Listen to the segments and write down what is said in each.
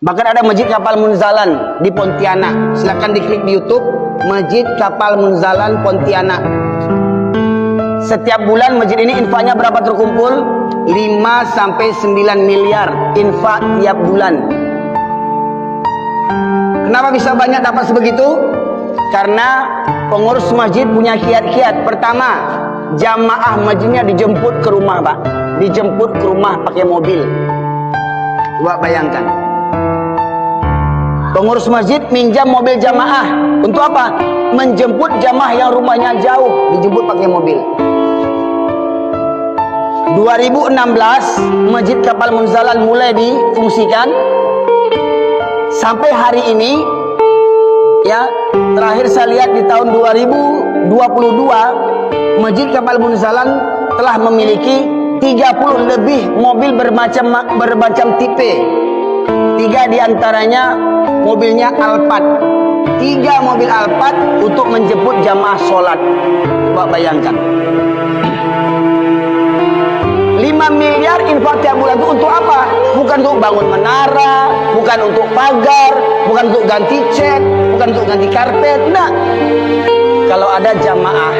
Bahkan ada Masjid Kapal Munzalan di Pontianak. Silakan diklik di YouTube Masjid Kapal Munzalan Pontianak. Setiap bulan masjid ini infaknya berapa terkumpul? 5 sampai 9 miliar infak tiap bulan. Kenapa bisa banyak dapat sebegitu? Karena pengurus masjid punya kiat-kiat. Pertama, jamaah masjidnya dijemput ke rumah, Pak. Dijemput ke rumah pakai mobil. Coba bayangkan. Pengurus masjid minjam mobil jamaah. Untuk apa? Menjemput jamaah yang rumahnya jauh, dijemput pakai mobil. 2016 Masjid Kapal Munzalan mulai difungsikan. Sampai hari ini, ya, terakhir saya lihat di tahun 2022 Masjid Kapal Munzalan telah memiliki 30 lebih mobil bermacam tipe. 3 diantaranya mobilnya Alphard. 3 mobil Alphard untuk menjemput jamaah sholat. Coba bayangkan. 5 miliar infak tiap bulan itu untuk apa? Bukan untuk bangun menara, bukan untuk pagar, bukan untuk ganti cat, bukan untuk ganti karpet. Nah, kalau ada jamaah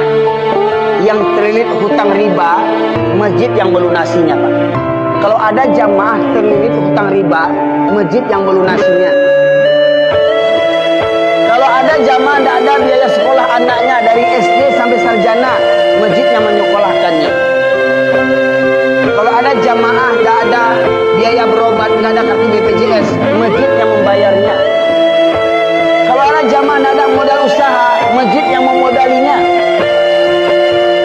yang terlilit hutang riba, masjid yang melunasinya, Pak. Kalau ada jamaah terlilit hutang riba, masjid yang melunasinya. Kalau ada jamaah tidak ada biaya sekolah anaknya dari SD sampai sarjana, masjid yang menyekolahkannya. Kalau ada jamaah tidak ada biaya berobat, tidak ada kartu BPJS, masjid yang membayarnya. Kalau ada jamaah tidak ada modal usaha, masjid yang memodalinya.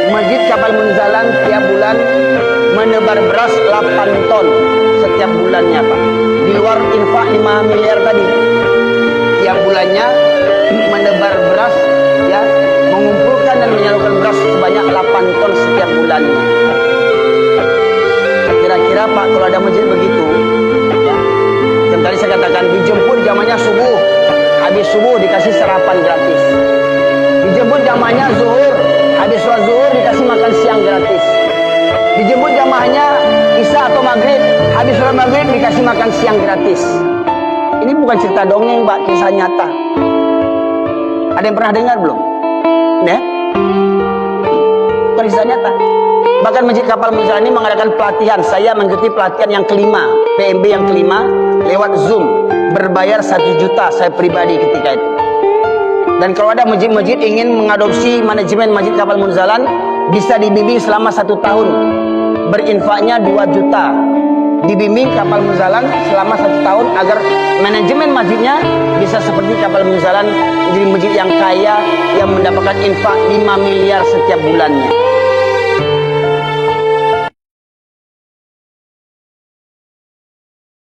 Masjid Kapal Munzalan tiap bulan menebar beras 8 ton setiap bulannya, Pak. Di luar infak 5 miliar tadi, tiap bulannya menebar beras, ya, mengumpulkan dan menyalurkan beras sebanyak 8 ton setiap bulannya. Kira-kira, Pak, kalau ada masjid begitu, ya, yang tadi saya katakan dijemput jamanya subuh, habis subuh dikasih sarapan gratis. Dijemput jamanya zuhur, habis sholat zuhur dikasih makan siang gratis. Dijemput jamaahnya isya atau maghrib, habis sholat maghrib dikasih makan siang gratis. Ini bukan cerita dongeng, Pak, kisah nyata. Ada yang pernah dengar belum? Ya? Bukan kisah nyata. Bahkan Masjid Kapal Munzalan ini mengadakan pelatihan. Saya mengikuti pelatihan yang kelima, PMB yang kelima, lewat Zoom. Berbayar 1 juta saya pribadi ketika itu. Dan kalau ada masjid-masjid ingin mengadopsi manajemen Masjid Kapal Munzalan, bisa dibimbing selama 1 tahun. Berinfaknya 2 juta. Dibimbing Kapal Munzalan selama 1 tahun agar manajemen masjidnya bisa seperti Kapal Munzalan, jadi masjid yang kaya yang mendapatkan infak 5 miliar setiap bulannya.